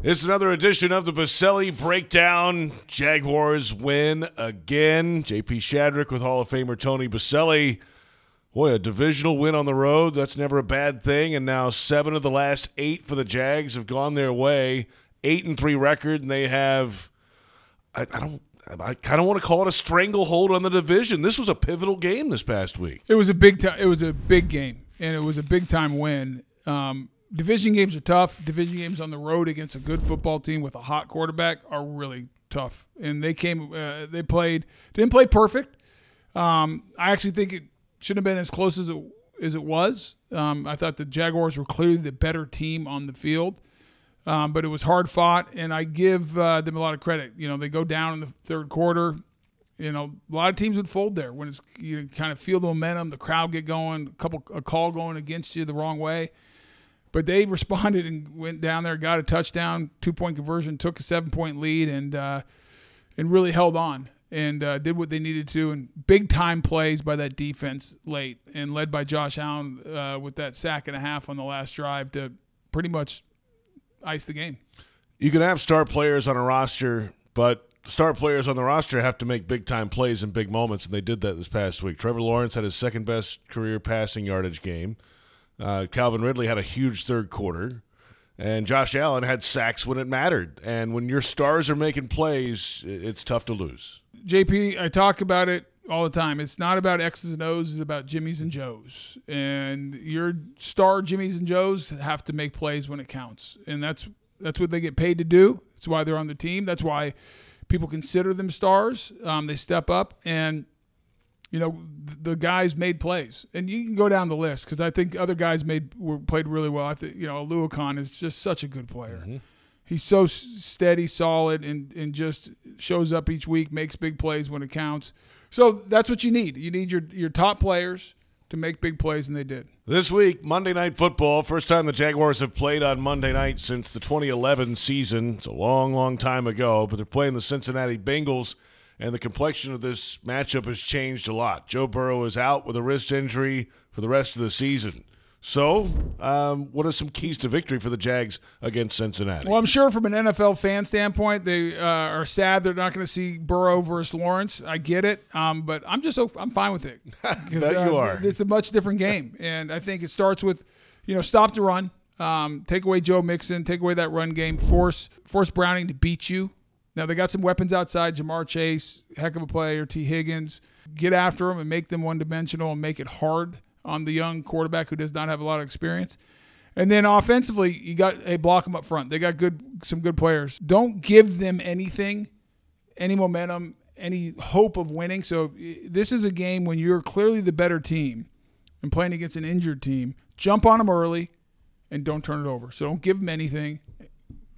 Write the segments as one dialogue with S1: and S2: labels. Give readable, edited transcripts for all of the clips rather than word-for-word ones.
S1: It's another edition of the Boselli Breakdown. Jaguars win again. JP Shadrick with Hall of Famer Tony Boselli. Boy, a divisional win on the road. That's never a bad thing. And now 7 of the last 8 for the Jags have gone their way. 8-3 record, and they have I kind of want to call it a stranglehold on the division. This was a pivotal game this past week.
S2: It was a big time. It was a big game, and it was a big time win. Division games are tough. Division games on the road against a good football team with a hot quarterback are really tough. And they came, didn't play perfect. I actually think it shouldn't have been as close as it was. I thought the Jaguars were clearly the better team on the field. But it was hard fought, and I give them a lot of credit. You know, they go down in the third quarter. You know, a lot of teams would fold there when you kind of feel the momentum, the crowd get going, a call going against you the wrong way. But they responded and went down there, got a touchdown, 2-point conversion, took a 7-point lead, and really held on and did what they needed to. And big time plays by that defense late, and led by Josh Allen with that sack and a half on the last drive to pretty much ice the game.
S1: You can have star players on a roster, but star players on the roster have to make big-time plays in big moments, and they did that this past week. Trevor Lawrence had his second-best career passing yardage game. Calvin Ridley had a huge third quarter, and Josh Allen had sacks when it mattered. And when your stars are making plays, it's tough to lose.
S2: JP, I talk about it all the time. It's not about X's and O's. It's about Jimmys and Joes. And your star Jimmys and Joes have to make plays when it counts. And that's what they get paid to do. That's why they're on the team. That's why people consider them stars. They step up, and you know the guys made plays. And you can go down the list because I think other guys played really well. I think Aluakon is just such a good player. Mm-hmm. He's so steady, solid, and just shows up each week, makes big plays when it counts. So that's what you need. You need your top players to make big plays, and they did.
S1: This week, Monday Night Football, first time the Jaguars have played on Monday night since the 2011 season. It's a long, long time ago, but they're playing the Cincinnati Bengals, and the complexion of this matchup has changed a lot. Joe Burrow is out with a wrist injury for the rest of the season. So, what are some keys to victory for the Jags against Cincinnati?
S2: Well, I'm sure from an NFL fan standpoint, they are sad they're not going to see Burrow versus Lawrence. I get it, but I'm fine with it.
S1: Bet you are.
S2: It's a much different game, and I think it starts with, stop the run, take away Joe Mixon, take away that run game, force Browning to beat you. Now they got some weapons outside, Jamar Chase, heck of a player, T. Higgins. Get after them and make them one-dimensional and make it hard on the young quarterback who does not have a lot of experience. And then offensively, you got block them up front. They got some good players. Don't give them anything, any momentum, any hope of winning. So this is a game when you're clearly the better team and playing against an injured team. Jump on them early and don't turn it over. So don't give them anything.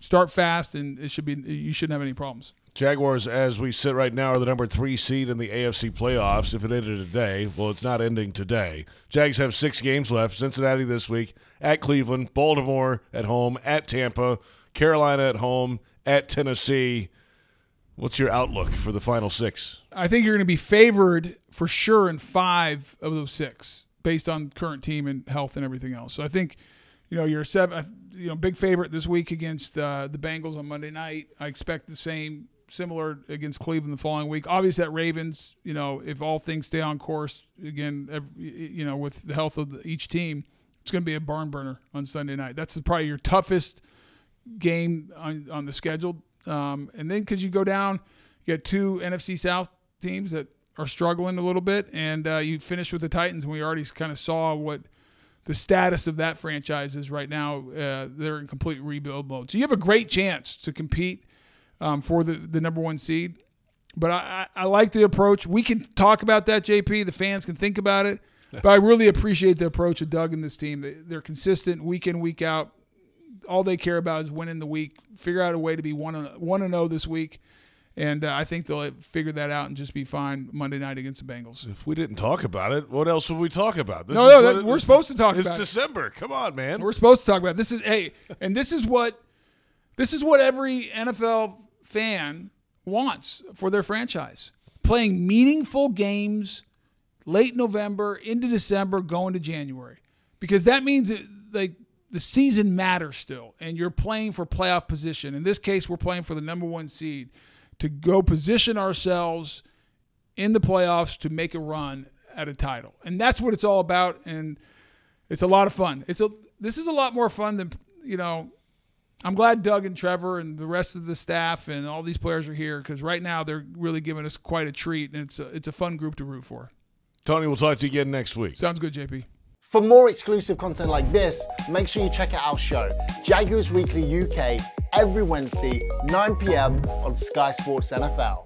S2: Start fast, and you shouldn't have any problems.
S1: Jaguars, as we sit right now, are the number 3 seed in the AFC playoffs. If it ended today, well, it's not ending today. Jags have 6 games left. Cincinnati this week, at Cleveland, Baltimore at home, at Tampa, Carolina at home, at Tennessee. What's your outlook for the final 6?
S2: I think you're going to be favored for sure in 5 of those 6 based on current team and health and everything else. So I think, you're 7, big favorite this week against the Bengals on Monday night. I expect the same. Similar against Cleveland the following week. Obviously, at Ravens, if all things stay on course, again, with the health of each team, it's going to be a barn burner on Sunday night. That's probably your toughest game on the schedule. And then because you go down, you got 2 NFC South teams that are struggling a little bit, and you finish with the Titans, and we already kind of saw what the status of that franchise is right now. They're in complete rebuild mode. So you have a great chance to compete for the number 1 seed. But I like the approach. We can talk about that, JP. The fans can think about it. But I really appreciate the approach of Doug and this team. They're consistent week in, week out. All they care about is winning the week. Figure out a way to be 1-0 this week. And I think they'll figure that out and just be fine Monday night against the Bengals.
S1: If we didn't talk about it, what else would we talk about?
S2: We're supposed to talk about it.
S1: It's December. Come on, man.
S2: We're supposed to talk about it. This is what every NFL fan wants for their franchise. Playing meaningful games late November into December, going to January. Because that means the the season matters still, and you're playing for playoff position. In this case, we're playing for the #1 seed to go position ourselves in the playoffs to make a run at a title. And that's what it's all about, and it's a lot of fun. This is a lot more fun than, I'm glad Doug and Trevor and the rest of the staff and all these players are here, because right now they're really giving us quite a treat, and it's a fun group to root for.
S1: Tony, we'll talk to you again next week.
S2: Sounds good, JP.
S3: For more exclusive content like this, make sure you check out our show, Jaguars Weekly UK, every Wednesday, 9 p.m. on Sky Sports NFL.